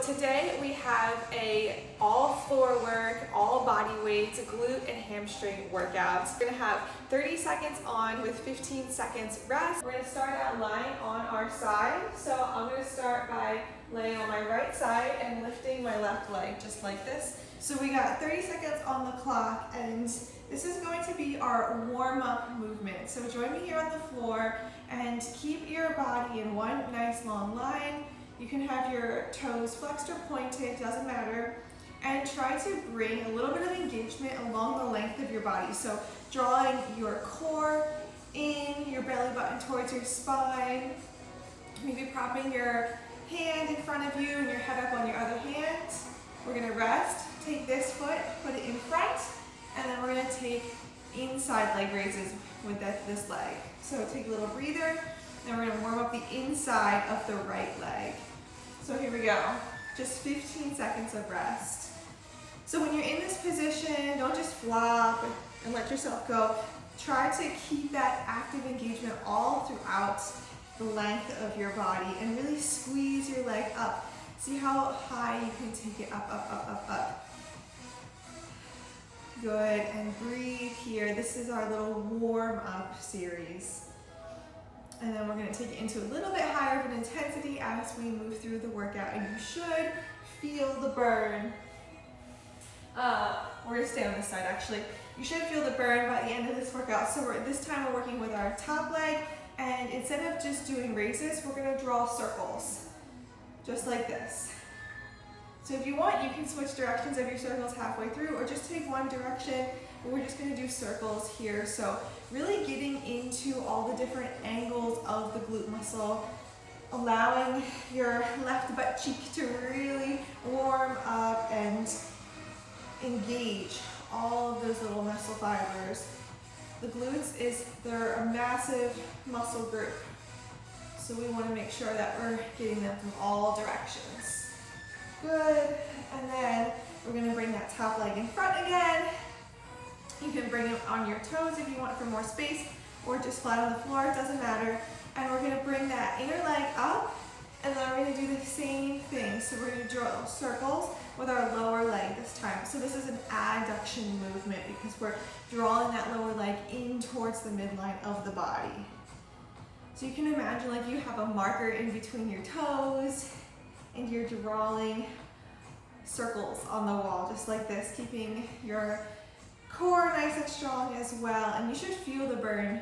today we have a all floor work, all body weights, glute and hamstring workouts. We're gonna have 30 seconds on with 15 seconds rest. We're gonna start out lying on our side. So I'm gonna start by laying on my right side and lifting my left leg just like this. So we got 30 seconds on the clock, and this is going to be our warm-up movement. So join me here on the floor and keep your body in one nice long line. You can have your toes flexed or pointed, doesn't matter. And try to bring a little bit of engagement along the length of your body. So drawing your core in, your belly button towards your spine. Maybe propping your hand in front of you and your head up on your other hand. We're gonna rest, take this foot, put it in front, and then we're gonna take inside leg raises with this leg. So take a little breather, and we're gonna warm up the inside of the right leg. So here we go, just 15 seconds of rest. So when you're in this position, don't just flop and let yourself go. Try to keep that active engagement all throughout the length of your body and really squeeze your leg up. See how high you can take it up, up, up, up, up. Good, and breathe here. This is our little warm-up series. And then we're gonna take it into a little bit higher of an intensity as we move through the workout, and you should feel the burn. We're gonna stay on this side actually. You should feel the burn by the end of this workout. So this time we're working with our top leg, and instead of just doing raises, we're gonna draw circles, just like this. So if you want, you can switch directions of your circles halfway through, or just take one direction, but we're just gonna do circles here. So really getting into all the different angles of the glute muscle, allowing your left butt cheek to really warm up and engage all of those little muscle fibers. The glutes they're a massive muscle group. So we wanna make sure that we're getting them from all directions. Good, and then we're gonna bring that top leg in front again. You can bring it on your toes if you want for more space, or just flat on the floor, it doesn't matter. And we're gonna bring that inner leg up, and then we're gonna do the same thing. So we're gonna draw circles with our lower leg this time. So this is an adduction movement because we're drawing that lower leg in towards the midline of the body. So you can imagine like you have a marker in between your toes, and you're drawing circles on the wall, just like this, keeping your core nice and strong as well. And you should feel the burn.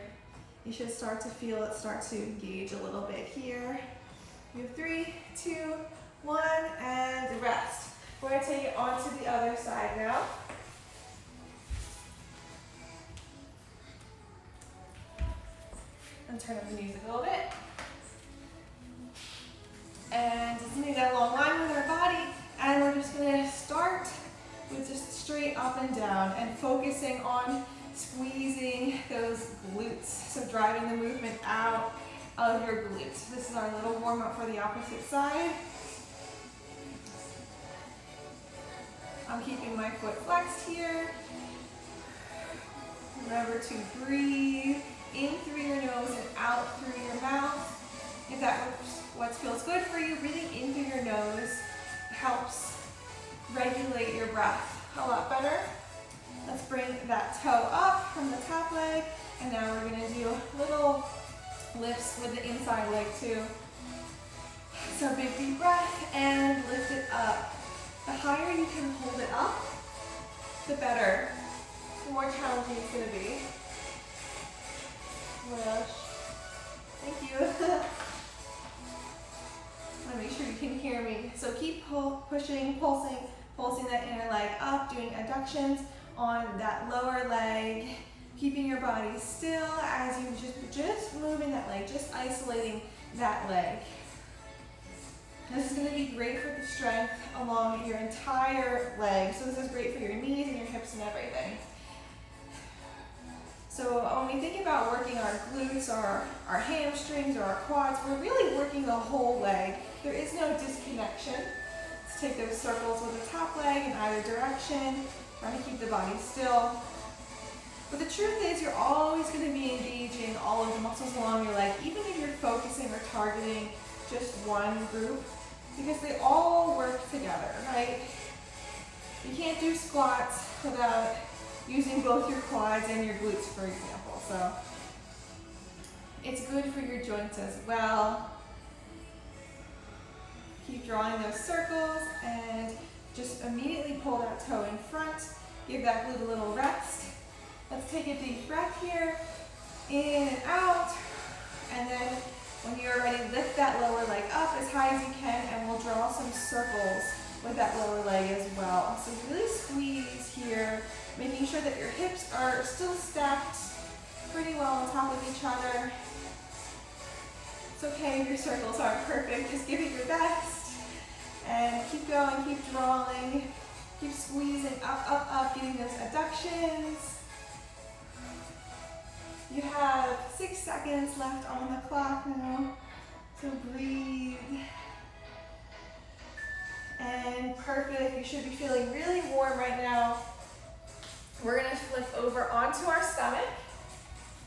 You should start to feel it start to engage a little bit here. You have 3, 2, 1, and rest. We're gonna take it onto the other side now. And turn up the music a little bit. And just make that long line with our body, and we're just gonna start with just straight up and down and focusing on squeezing those glutes. So driving the movement out of your glutes. This is our little warm up for the opposite side. I'm keeping my foot flexed here. Remember to breathe in through your nose and out through your mouth. If that what feels good for you, breathing in through your nose helps regulate your breath a lot better. Let's bring that toe up from the top leg, and now we're gonna do little lifts with the inside leg too. So big deep breath and lift it up. The higher you can hold it up, the better. The more challenging it's gonna be. Oh my gosh. Thank you. Make sure you can hear me. So keep pushing, pulsing that inner leg up, doing adductions on that lower leg, keeping your body still as you just moving that leg, just isolating that leg. This is going to be great for the strength along your entire leg. So this is great for your knees and your hips and everything. So when we think about working our glutes or our hamstrings or our quads, we're really working the whole leg. There is no disconnection. Let's take those circles with the top leg in either direction. Try to keep the body still. But the truth is you're always going to be engaging all of the muscles along your leg, even if you're focusing or targeting just one group, because they all work together. squats without using both your quads and your glutes, for example. So it's good for your joints as well. Keep drawing those circles and just immediately pull that toe in front. Give that glute a little rest. Let's take a deep breath here. In and out. And then when you're ready, lift that lower leg up as high as you can, and we'll draw some circles with that lower leg as well. So really squeeze here, making sure that your hips are still stacked pretty well on top of each other. It's okay if your circles aren't perfect, just give it your best. And keep going, keep drawing, keep squeezing up, up, up, getting those adductions. You have 6 seconds left on the clock now, so breathe. And perfect, you should be feeling really warm right now. We're gonna flip over onto our stomach,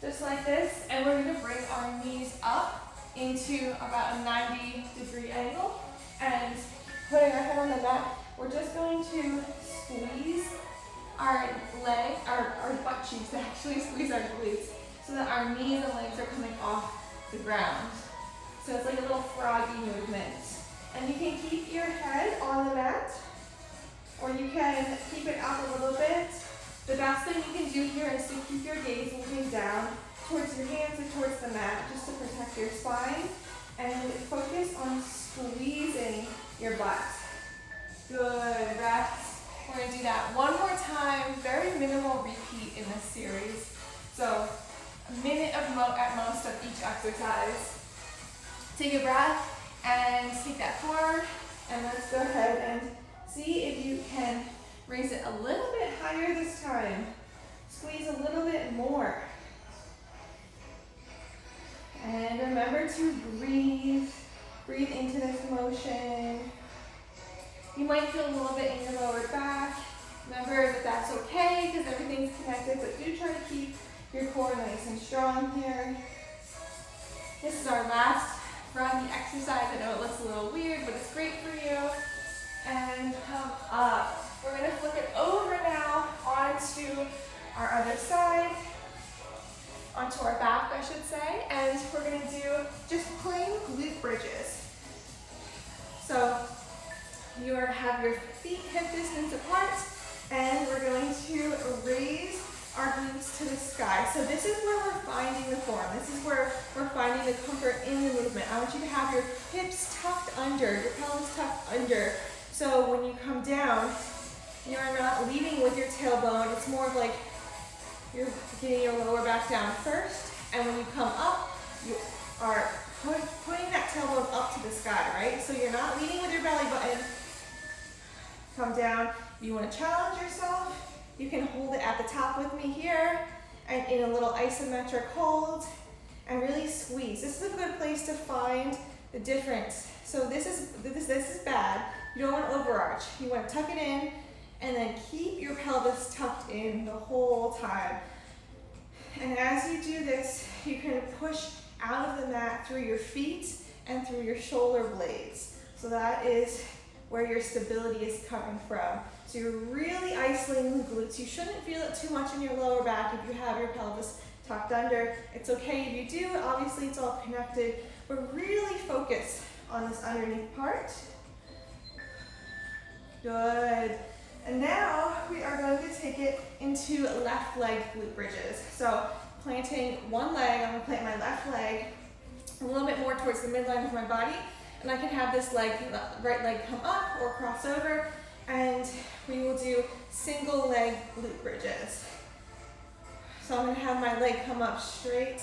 just like this, and we're gonna bring our knees up into about a 90-degree angle, and putting our head on the mat, we're just going to squeeze our leg, our butt cheeks, actually squeeze our glutes, so that our knees and legs are coming off the ground. So it's like a little froggy movement. And you can keep your head on the mat, or you can keep it up a little bit. The best thing you can do here is to keep your gaze looking down towards your hands or towards the mat, just to protect your spine, and focus on squeezing your butt. Good, rest. We're gonna do that one more time, very minimal repeat in this series. So a minute at most of each exercise. Take a breath and take that forward, and let's go ahead and see if you can raise it a little bit higher this time. Squeeze a little bit more. And remember to breathe. Breathe into this motion. You might feel a little bit in your lower back. Remember that that's okay because everything's connected, but do try to keep your core nice and strong here. This is our last froggy exercise. I know it looks a little weird, but it's great for you. And come up. We're going to flip it over now onto our other side, onto our back, I should say, and we're going to do just plain glute bridges. So you have your feet hip distance apart, and we're going to raise our glutes to the sky. So this is where we're finding the form. This is where we're finding the comfort in the movement. I want you to have your hips tucked under, your pelvis tucked under. So when you come down, you're not leading with your tailbone. It's more of like you're getting your lower back down first. And when you come up, you are putting that tailbone up to the sky, right? So you're not leading with your belly button. Come down. If you want to challenge yourself, you can hold it at the top with me here and in a little isometric hold and really squeeze. This is a good place to find the difference. So this is bad. You don't want to overarch. You want to tuck it in and then keep your pelvis tucked in the whole time. And as you do this, you can push out of the mat through your feet and through your shoulder blades. So that is where your stability is coming from. So you're really isolating the glutes. You shouldn't feel it too much in your lower back if you have your pelvis tucked under. It's okay if you do. Obviously, it's all connected. But really focus on this underneath part. Good. And now we are going to take it into left leg glute bridges. So planting one leg, I'm going to plant my left leg a little bit more towards the midline of my body. And I can have this leg, right leg come up or cross over. And we will do single leg glute bridges. So I'm going to have my leg come up straight.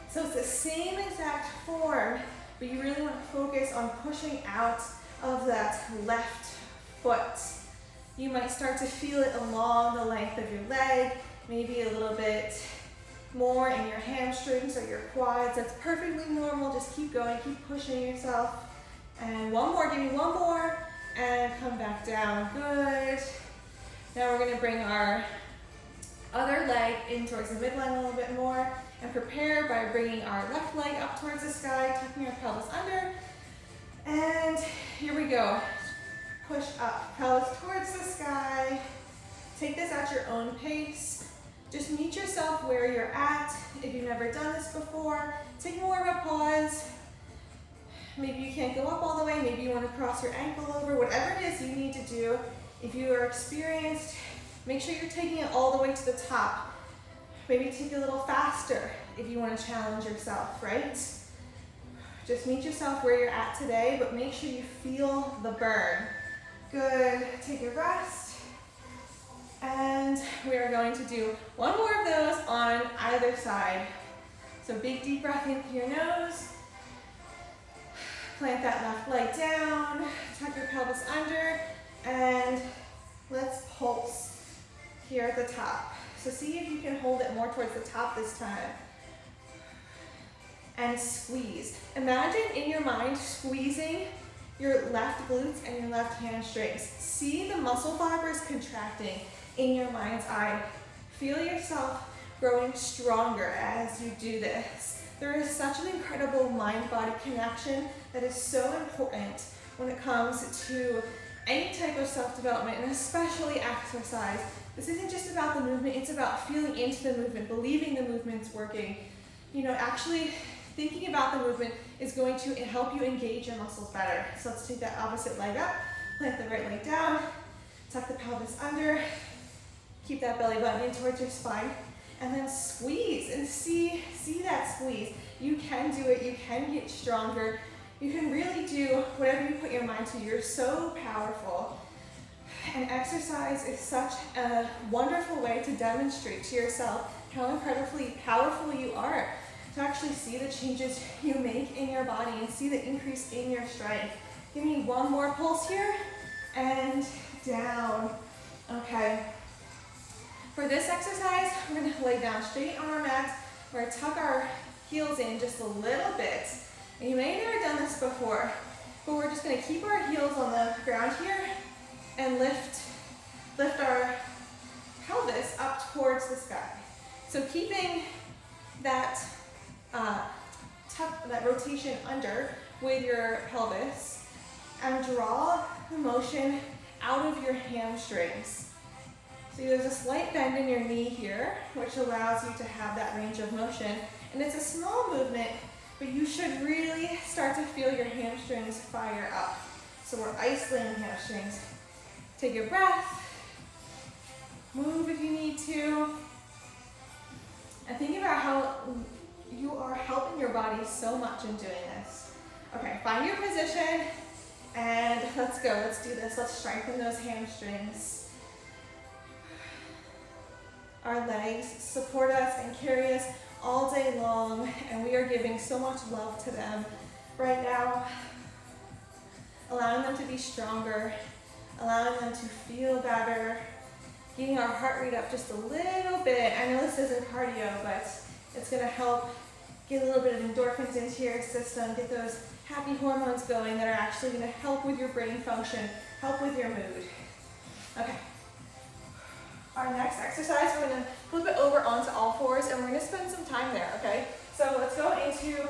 So it's the same exact form, but you really want to focus on pushing out of that left foot. You might start to feel it along the length of your leg, maybe a little bit more in your hamstrings or your quads. That's perfectly normal. Just keep going, keep pushing yourself. And one more, give me one more, and come back down. Good. Now we're going to bring our other leg in towards the midline a little bit more and prepare by bringing our left leg up towards the sky, tucking our pelvis under. And here we go. Push up, pelvis towards the sky. Take this at your own pace. Just meet yourself where you're at. If you've never done this before, take more of a pause. Maybe you can't go up all the way, maybe you want to cross your ankle over, whatever it is you need to do. If you are experienced, make sure you're taking it all the way to the top. Maybe take it a little faster if you want to challenge yourself, right? Just meet yourself where you're at today, but make sure you feel the burn. Good, take a rest. And we are going to do one more of those on either side. So big deep breath in through your nose. Plant that left leg down, tuck your pelvis under, and let's pulse here at the top. So see if you can hold it more towards the top this time. And squeeze. Imagine in your mind squeezing your left glutes and your left hamstrings. See the muscle fibers contracting in your mind's eye. Feel yourself growing stronger as you do this. There is such an incredible mind-body connection that is so important when it comes to any type of self-development, and especially exercise. This isn't just about the movement, it's about feeling into the movement, believing the movement's working. You know, actually thinking about the movement is going to help you engage your muscles better. So let's take that opposite leg up, plant the right leg down, tuck the pelvis under, keep that belly button in towards your spine, and then squeeze, and see that squeeze. You can do it, you can get stronger, you can really do whatever you put your mind to. You're so powerful. And exercise is such a wonderful way to demonstrate to yourself how incredibly powerful you are, to actually see the changes you make in your body and see the increase in your strength. Give me one more pulse here, and down. Okay. For this exercise, we're gonna lay down straight on our mats. We're gonna tuck our heels in just a little bit. And you may have never done this before, but we're just gonna keep our heels on the ground here and lift our pelvis up towards the sky. So keeping that that rotation under with your pelvis, and draw the motion out of your hamstrings. So there's a slight bend in your knee here, which allows you to have that range of motion. And it's a small movement, but you should really start to feel your hamstrings fire up. So we're isolating hamstrings. Take a breath, move if you need to, and think about how you are helping your body so much in doing this. Okay, find your position, and let's go. Let's do this. Let's strengthen those hamstrings. Our legs support us and carry us all day long, and we are giving so much love to them right now, allowing them to be stronger, allowing them to feel better, getting our heart rate up just a little bit. I know this isn't cardio, but it's gonna help get a little bit of endorphins into your system, get those happy hormones going that are actually gonna help with your brain function, help with your mood. Okay. Our next exercise, we're gonna flip it over onto all fours, and we're gonna spend some time there, okay? So let's go into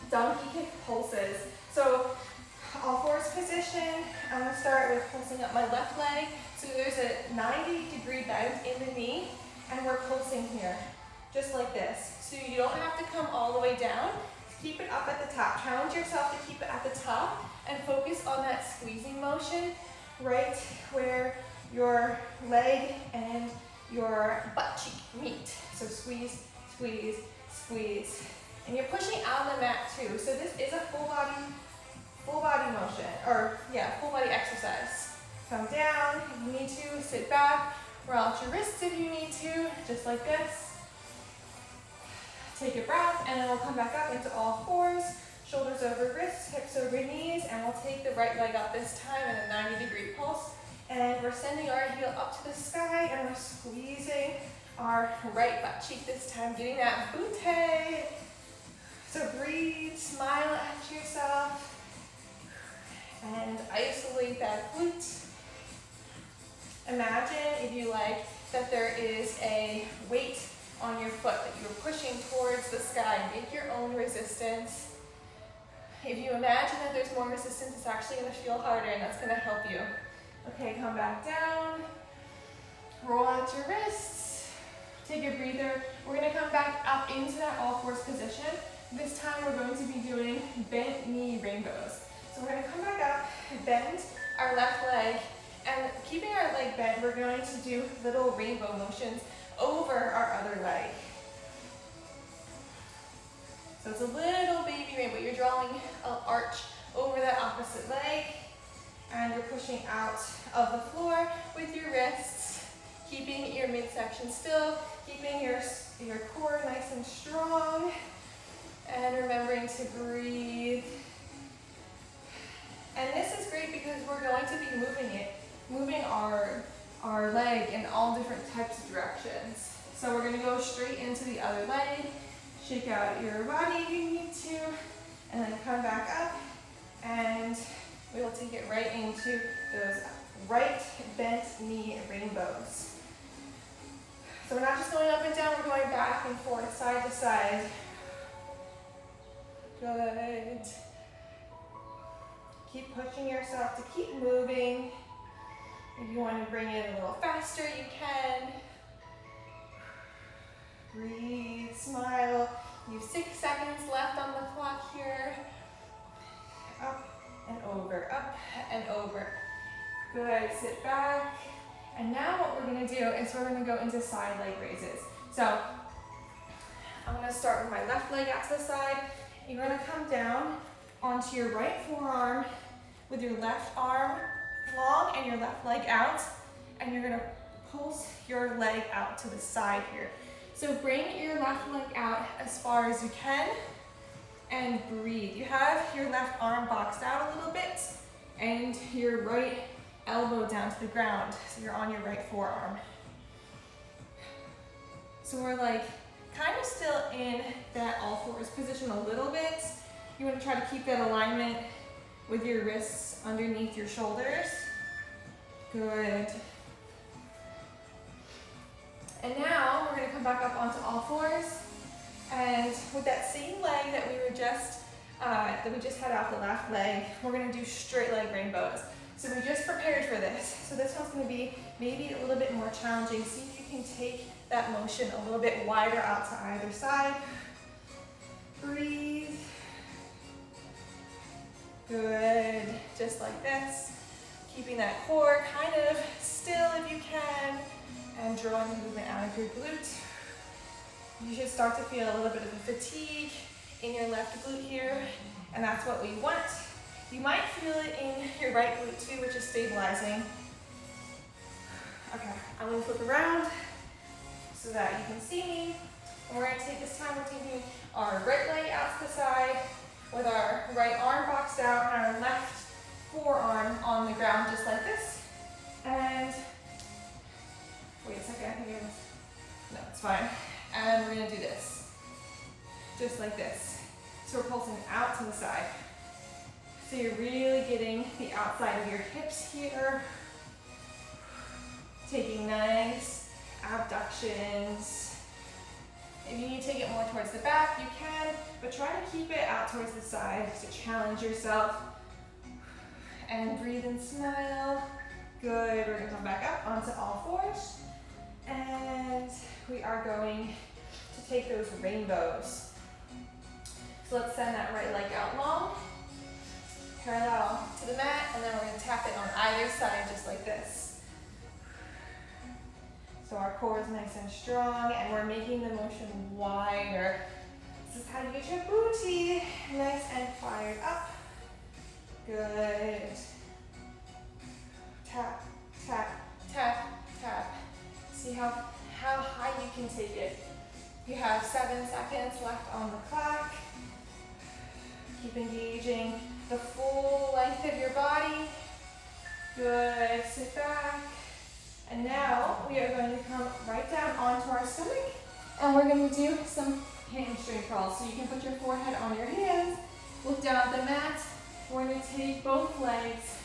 donkey kick pulses. So all fours position, I'm gonna start with pulsing up my left leg. So there's a 90-degree bend in the knee, and we're pulsing here, just like this. So you don't have to come all the way down, keep it up at the top. Challenge yourself to keep it at the top, and focus on that squeezing motion right where your leg and your butt cheek meet. So squeeze, squeeze, squeeze. And you're pushing out on the mat too. So this is a full body motion, or yeah, full body exercise. Come down if you need to, sit back, roll out your wrists if you need to, just like this. Take a breath, and then we'll come back up into all fours, shoulders over wrists, hips over knees, and we'll take the right leg up this time in a 90-degree pulse. And we're sending our heel up to the sky, and we're squeezing our right butt cheek this time, getting that butte. So breathe, smile at yourself, and isolate that glute. Imagine, if you like, that there is a weight on your foot that you're pushing towards the sky. Make your own resistance. If you imagine that there's more resistance, it's actually going to feel harder, and that's going to help you. Okay, come back down. Roll out your wrists. Take a breather. We're gonna come back up into that all fours position. This time we're going to be doing bent knee rainbows. So we're gonna come back up, bend our left leg, and keeping our leg bent, we're going to do little rainbow motions over our other leg. So it's a little baby rainbow. You're drawing an arch over that opposite leg, and you're pushing out of the floor with your wrists, keeping your midsection still, keeping your core nice and strong, and remembering to breathe. And this is great because we're going to be moving our leg in all different types of directions. So we're gonna go straight into the other leg, shake out your body if you need to, and then come back up, and we will take it right into those right bent knee rainbows. So we're not just going up and down, we're going back and forth, side to side. Good. Keep pushing yourself to keep moving. If you want to bring it a little faster, you can. Breathe, smile. You have 6 seconds left on the clock here. Up and over, up and over. Good, sit back. And now what we're gonna do is we're gonna go into side leg raises. So I'm gonna start with my left leg out to the side. You're gonna come down onto your right forearm with your left arm long and your left leg out, and you're gonna pulse your leg out to the side here. So bring your left leg out as far as you can and breathe. You have your left arm boxed out a little bit and your right elbow down to the ground, so you're on your right forearm. So we're like kind of still in that all fours position a little bit. You want to try to keep that alignment with your wrists underneath your shoulders. Good. And now we're going to come back up onto all fours, and with that same leg that we just had off the left leg, we're going to do straight leg rainbows. So we just prepared for this. So this one's going to be maybe a little bit more challenging. See if you can take that motion a little bit wider out to either side. Breathe. Good. Just like this. Keeping that core kind of still if you can, and drawing the movement out of your glute. You should start to feel a little bit of a fatigue in your left glute here, and that's what we want. You might feel it in your right glute too, which is stabilizing. Okay, I'm gonna flip around so that you can see me. And we're gonna take this time, we're taking our right leg out to the side with our right arm boxed out and our left forearm on the ground just like this. And wait a second, I think it was, no, it's fine. And we're gonna do this, just like this. So we're pulsing out to the side. So you're really getting the outside of your hips here. Taking nice abductions. If you need to take it more towards the back, you can, but try to keep it out towards the side to challenge yourself. And breathe and smile. Good, we're gonna come back up onto all fours. And we are going to take those rainbows. So let's send that right leg out long, parallel to the mat, and then we're going to tap it on either side just like this. So our core is nice and strong, and we're making the motion wider. This is how you get your booty nice and fired up. Good. Tap, tap, tap, tap. See how high you can take it. You have 7 seconds left on the clock. Keep engaging the full length of your body. Good, sit back. And now we are going to come right down onto our stomach, and we're going to do some hamstring crawls. So you can put your forehead on your hands, look down at the mat. We're going to take both legs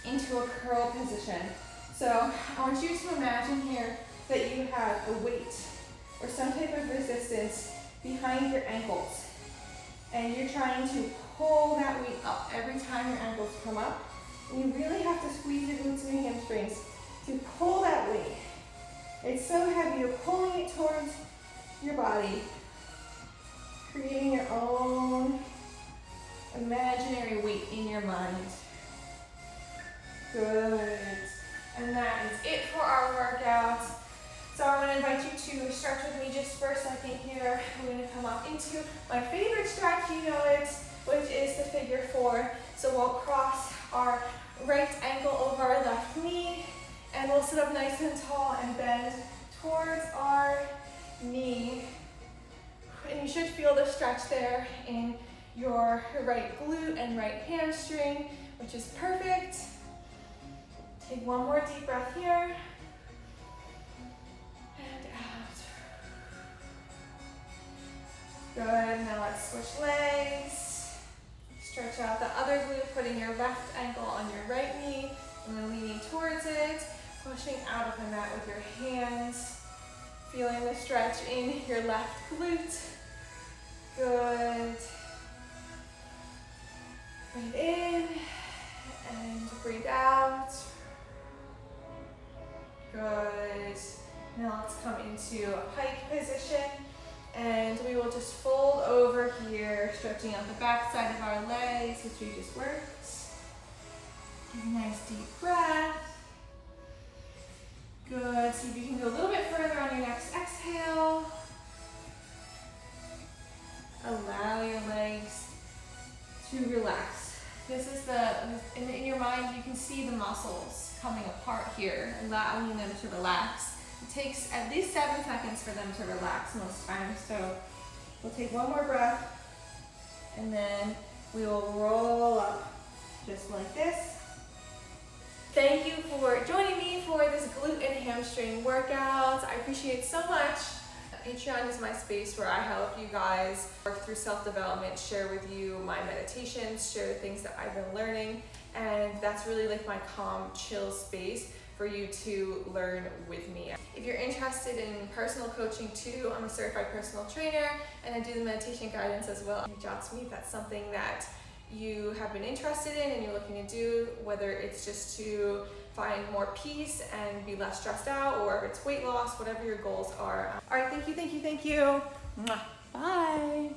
into a curl position. So I want you to imagine here that you have a weight or some type of resistance behind your ankles. And you're trying to pull that weight up every time your ankles come up. And you really have to squeeze your glutes and your hamstrings to pull that weight. It's so heavy, you're pulling it towards your body, creating your own imaginary weight in your mind. Good. And that is it for our workout. So I'm going to invite you to stretch with me just for a second here. We're going to come up into my favorite stretch, you know it, which is the figure four. So we'll cross our right ankle over our left knee, and we'll sit up nice and tall and bend towards our knee. And you should feel the stretch there in your right glute and right hamstring, which is perfect. Take one more deep breath here. And out. Good, now let's switch legs. Stretch out the other glute, putting your left ankle on your right knee, and then leaning towards it, pushing out of the mat with your hands. Feeling the stretch in your left glute. Good. Breathe in and breathe out. Good. Now let's come into a pike position, and we will just fold over here, stretching out the back side of our legs, which we just worked. Take a nice deep breath. Good. See if you can go a little bit further on your next exhale. Allow your legs to relax. This is in your mind, you can see the muscles coming apart here, allowing them to relax. It takes at least 7 seconds for them to relax most times. So we'll take one more breath, and then we will roll up just like this. Thank you for joining me for this glute and hamstring workout. I appreciate it so much. Patreon is my space where I help you guys work through self-development, share with you my meditations, share the things that I've been learning, and that's really like my calm, chill space for you to learn with me. If you're interested in personal coaching too, I'm a certified personal trainer, and I do the meditation guidance as well. Reach out to me if that's something that you have been interested in and you're looking to do, whether it's just to find more peace and be less stressed out, or if it's weight loss, whatever your goals are. All right, thank you. Bye.